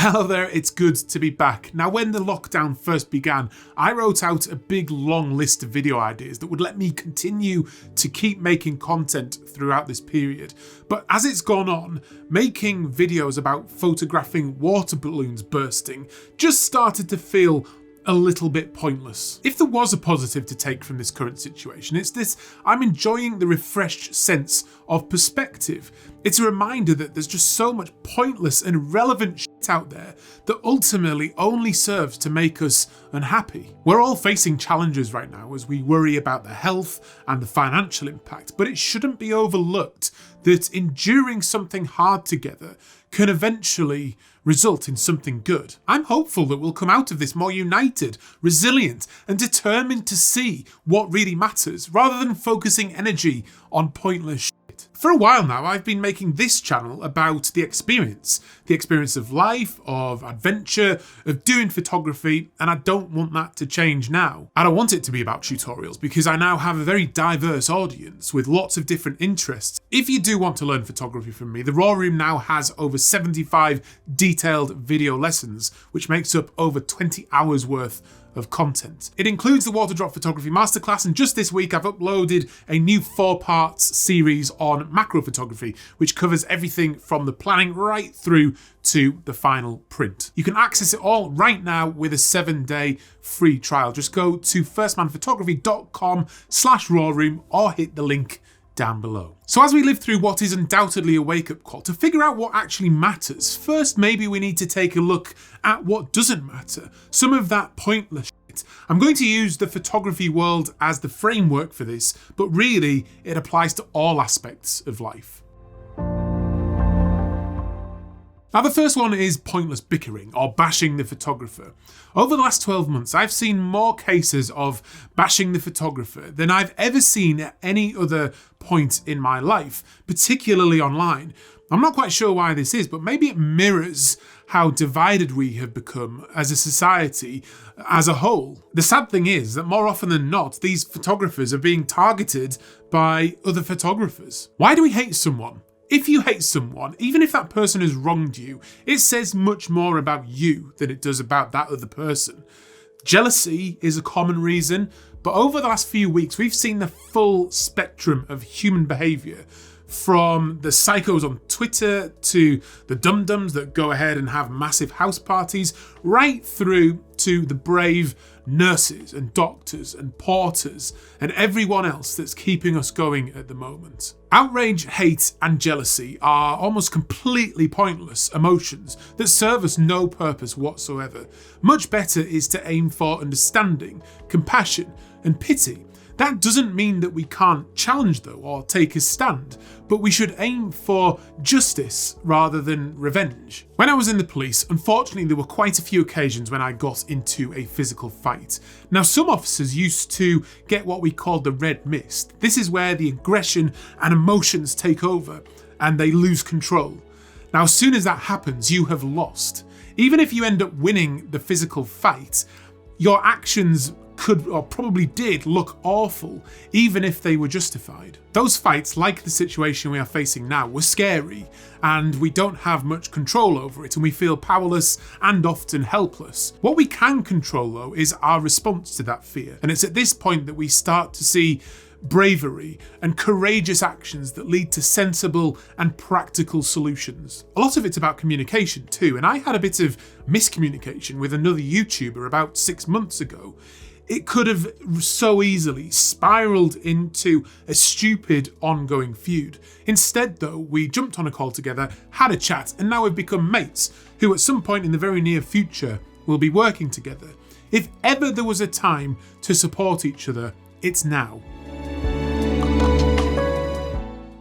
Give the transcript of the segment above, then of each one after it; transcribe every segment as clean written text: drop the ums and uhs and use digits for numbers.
Hello there, it's good to be back. Now, when the lockdown first began, I wrote out a big long list of video ideas that would let me continue to keep making content throughout this period. But as it's gone on, making videos about photographing water balloons bursting just started to feel a little bit pointless. If there was a positive to take from this current situation, it's this: I'm enjoying the refreshed sense of perspective. It's a reminder that there's just so much pointless and irrelevant shit out there that ultimately only serves to make us unhappy. We're all facing challenges right now as we worry about the health and the financial impact, but it shouldn't be overlooked that enduring something hard together can eventually result in something good. I'm hopeful that we'll come out of this more united, resilient, and determined to see what really matters, rather than focusing energy on pointless shit. For a while now, I've been making this channel about the experience of life, of adventure, of doing photography, and I don't want that to change now. I don't want it to be about tutorials because I now have a very diverse audience with lots of different interests. If you do want to learn photography from me, the Raw Room now has over 75 detailed video lessons, which makes up over 20 hours worth of content. It includes the Water Drop Photography Masterclass, and just this week I've uploaded a new 4-part series on macro photography, which covers everything from the planning right through to the final print. You can access it all right now with a 7-day free trial. Just go to firstmanphotography.com/rawroom or hit the link down below. So as we live through what is undoubtedly a wake-up call to figure out what actually matters, first maybe we need to take a look at what doesn't matter, some of that pointless shit. I'm going to use the photography world as the framework for this, but really it applies to all aspects of life. Now, the first one is pointless bickering or bashing the photographer. Over the last 12 months, I've seen more cases of bashing the photographer than I've ever seen at any other point in my life, particularly online. I'm not quite sure why this is, but maybe it mirrors how divided we have become as a society as a whole. The sad thing is that more often than not, these photographers are being targeted by other photographers. Why do we hate someone? If you hate someone, even if that person has wronged you, it says much more about you than it does about that other person. Jealousy is a common reason, but over the last few weeks, we've seen the full spectrum of human behaviour, from the psychos on Twitter to the dum-dums that go ahead and have massive house parties, right through to the brave nurses and doctors and porters and everyone else that's keeping us going at the moment. Outrage, hate, and jealousy are almost completely pointless emotions that serve us no purpose whatsoever. Much better is to aim for understanding, compassion, and pity. That doesn't mean that we can't challenge, though, or take a stand, but we should aim for justice rather than revenge. When I was in the police, unfortunately, there were quite a few occasions when I got into a physical fight. Now, some officers used to get what we call the red mist. This is where the aggression and emotions take over and they lose control. Now, as soon as that happens, you have lost. Even if you end up winning the physical fight, your actions could or probably did look awful, even if they were justified. Those fights, like the situation we are facing now, were scary, and we don't have much control over it, and we feel powerless and often helpless. What we can control, though, is our response to that fear, and it's at this point that we start to see bravery and courageous actions that lead to sensible and practical solutions. A lot of it's about communication too, and I had a bit of miscommunication with another YouTuber about 6 months ago. It could have so easily spiraled into a stupid ongoing feud. Instead, though, we jumped on a call together, had a chat, and now we've become mates who at some point in the very near future will be working together. If ever there was a time to support each other, it's now.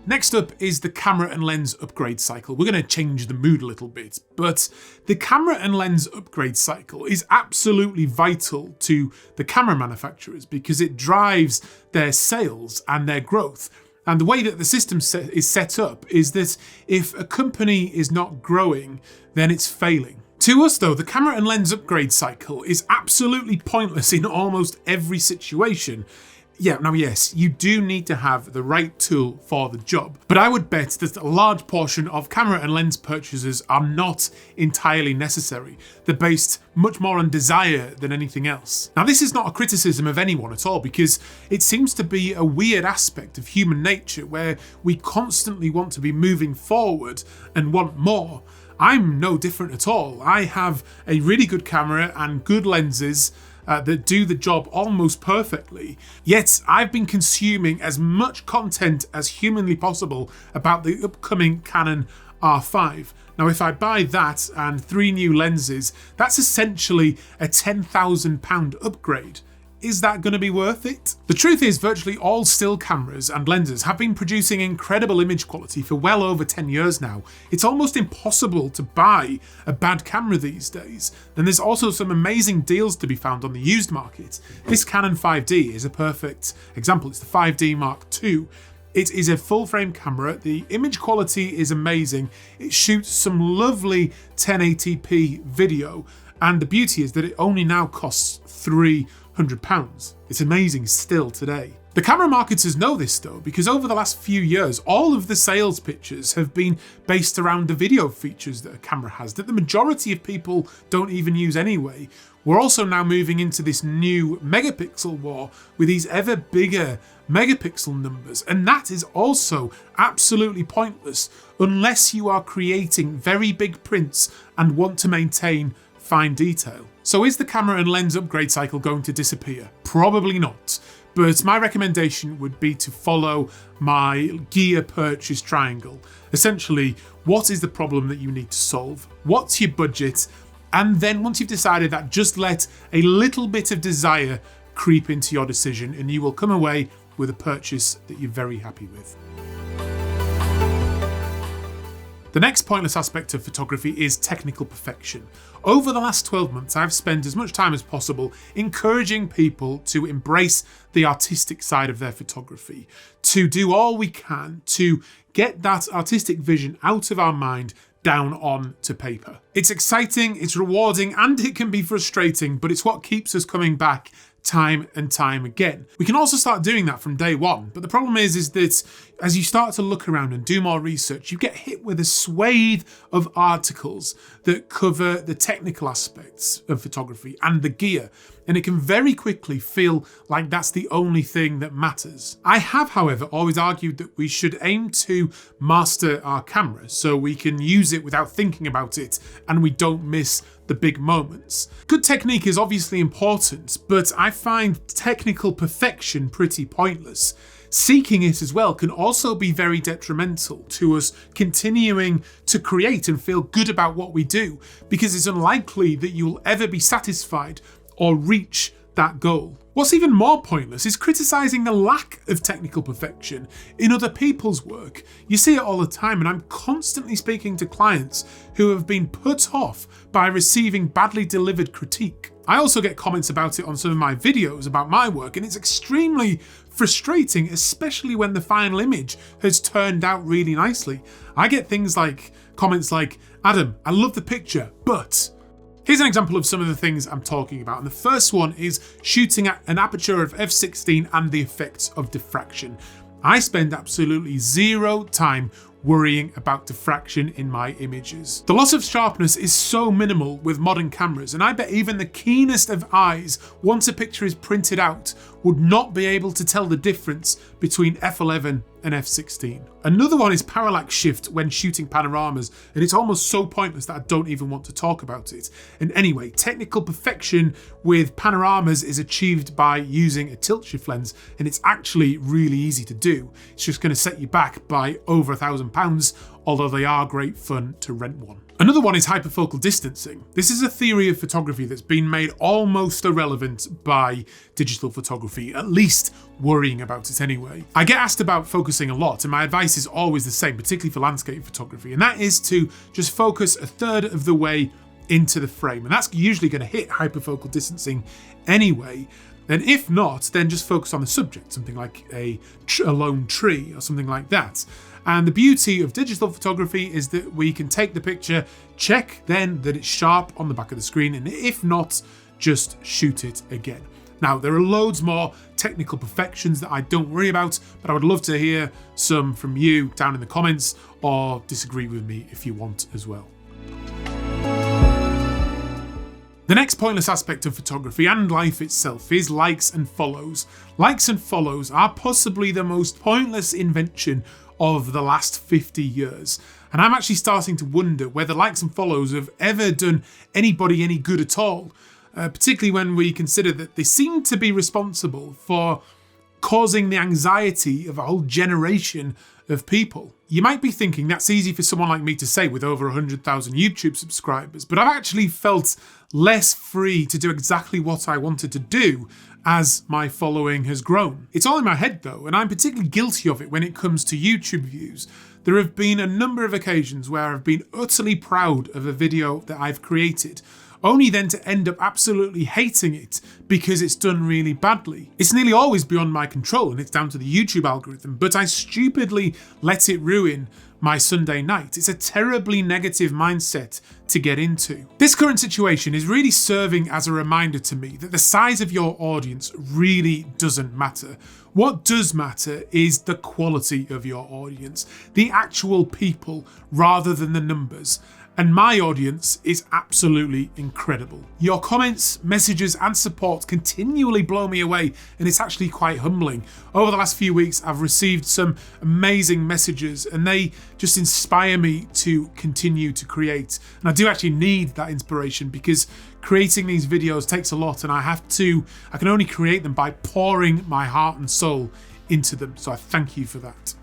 Next up is the camera and lens upgrade cycle. We're going to change the mood a little bit, but the camera and lens upgrade cycle is absolutely vital to the camera manufacturers because it drives their sales and their growth. And the way that the system is set up is that if a company is not growing, then it's failing. To us, though, the camera and lens upgrade cycle is absolutely pointless in almost every situation. Yeah, now yes, you do need to have the right tool for the job, but I would bet that a large portion of camera and lens purchases are not entirely necessary. They're based much more on desire than anything else. Now this is not a criticism of anyone at all, because it seems to be a weird aspect of human nature where we constantly want to be moving forward and want more. I'm no different at all. I have a really good camera and good lenses that do the job almost perfectly. Yet I've been consuming as much content as humanly possible about the upcoming Canon R5. Now if I buy that and 3 new lenses, that's essentially a £10,000 upgrade. Is that going to be worth it? The truth is, virtually all still cameras and lenses have been producing incredible image quality for well over 10 years now. It's almost impossible to buy a bad camera these days. And there's also some amazing deals to be found on the used market. This Canon 5D is a perfect example. It's the 5D Mark II. It is a full frame camera. The image quality is amazing. It shoots some lovely 1080p video. And the beauty is that it only now costs £300. It's amazing still today. The camera marketers know this though, because over the last few years, all of the sales pitches have been based around the video features that a camera has, that the majority of people don't even use anyway. We're also now moving into this new megapixel war with these ever bigger megapixel numbers, and that is also absolutely pointless unless you are creating very big prints and want to maintain fine detail. So is the camera and lens upgrade cycle going to disappear? Probably not. But my recommendation would be to follow my gear purchase triangle. Essentially, what is the problem that you need to solve? What's your budget? And then once you've decided that, just let a little bit of desire creep into your decision and you will come away with a purchase that you're very happy with. The next pointless aspect of photography is technical perfection. Over the last 12 months, I've spent as much time as possible encouraging people to embrace the artistic side of their photography, to do all we can to get that artistic vision out of our mind down on to paper. It's exciting, it's rewarding, and it can be frustrating, but it's what keeps us coming back time and time again. We can also start doing that from day one, but the problem is that as you start to look around and do more research, you get hit with a swathe of articles that cover the technical aspects of photography and the gear, and it can very quickly feel like that's the only thing that matters. I have, however, always argued that we should aim to master our camera so we can use it without thinking about it and we don't miss the big moments. Good technique is obviously important, but I find technical perfection pretty pointless. Seeking it as well can also be very detrimental to us continuing to create and feel good about what we do, because it's unlikely that you'll ever be satisfied or reach that goal. What's even more pointless is criticising the lack of technical perfection in other people's work. You see it all the time, and I'm constantly speaking to clients who have been put off by receiving badly delivered critique. I also get comments about it on some of my videos about my work, and it's extremely frustrating, especially when the final image has turned out really nicely. I get things like comments like, "Adam, I love the picture, but..." Here's an example of some of the things I'm talking about, and the first one is shooting at an aperture of f/16 and the effects of diffraction. I spend absolutely zero time worrying about diffraction in my images. The loss of sharpness is so minimal with modern cameras, and I bet even the keenest of eyes, once a picture is printed out, would not be able to tell the difference between f11 and f16. Another one is parallax shift when shooting panoramas, and it's almost so pointless that I don't even want to talk about it. And anyway, technical perfection with panoramas is achieved by using a tilt shift lens, and it's actually really easy to do. It's just going to set you back by over £1,000, although they are great fun to rent one. Another one is hyperfocal distancing. This is a theory of photography that's been made almost irrelevant by digital photography, at least worrying about it anyway. I get asked about focusing a lot, and my advice is always the same, particularly for landscape photography, and that is to just focus a third of the way into the frame, and that's usually going to hit hyperfocal distancing anyway. And if not, then just focus on the subject, something like a lone tree or something like that. And the beauty of digital photography is that we can take the picture, check then that it's sharp on the back of the screen, and if not, just shoot it again. Now, there are loads more technical perfections that I don't worry about, but I would love to hear some from you down in the comments, or disagree with me if you want as well. The next pointless aspect of photography and life itself is likes and follows. Likes and follows are possibly the most pointless invention of the last 50 years. And I'm actually starting to wonder whether likes and follows have ever done anybody any good at all, particularly when we consider that they seem to be responsible for causing the anxiety of a whole generation of people. You might be thinking that's easy for someone like me to say with over 100,000 YouTube subscribers, but I've actually felt less free to do exactly what I wanted to do as my following has grown. It's all in my head though, and I'm particularly guilty of it when it comes to YouTube views. There have been a number of occasions where I've been utterly proud of a video that I've created, only then to end up absolutely hating it because it's done really badly. It's nearly always beyond my control and it's down to the YouTube algorithm, but I stupidly let it ruin my Sunday night. It's a terribly negative mindset to get into. This current situation is really serving as a reminder to me that the size of your audience really doesn't matter. What does matter is the quality of your audience, the actual people rather than the numbers. And my audience is absolutely incredible. Your comments, messages and support continually blow me away, and it's actually quite humbling. Over the last few weeks I've received some amazing messages and they just inspire me to continue to create. And I do actually need that inspiration because creating these videos takes a lot, and I can only create them by pouring my heart and soul into them. So I thank you for that.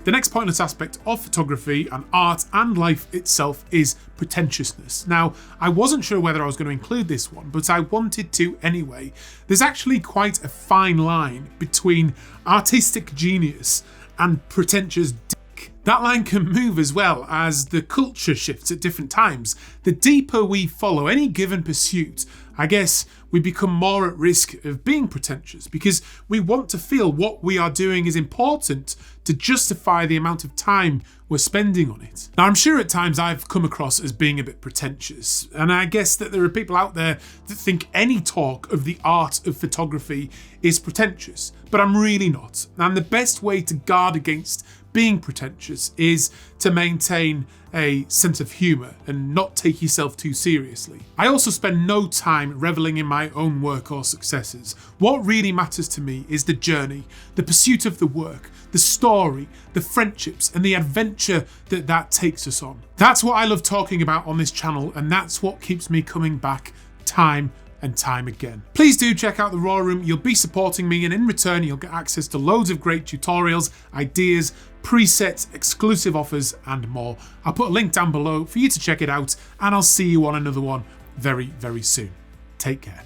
The next pointless aspect of photography and art and life itself is pretentiousness. Now, I wasn't sure whether I was going to include this one, but I wanted to anyway. There's actually quite a fine line between artistic genius and pretentious dick. That line can move as well as the culture shifts at different times. The deeper we follow any given pursuit, I guess we become more at risk of being pretentious because we want to feel what we are doing is important to justify the amount of time we're spending on it. Now, I'm sure at times I've come across as being a bit pretentious, and I guess that there are people out there that think any talk of the art of photography is pretentious, but I'm really not. And the best way to guard against being pretentious is to maintain a sense of humour and not take yourself too seriously. I also spend no time reveling in my own work or successes. What really matters to me is the journey, the pursuit of the work, the story, the friendships and the adventure that takes us on. That's what I love talking about on this channel, and that's what keeps me coming back time and time again. Please do check out the Raw Room. You'll be supporting me, and in return you'll get access to loads of great tutorials, ideas, presets, exclusive offers and more. I'll put a link down below for you to check it out, and I'll see you on another one very, very soon. Take care.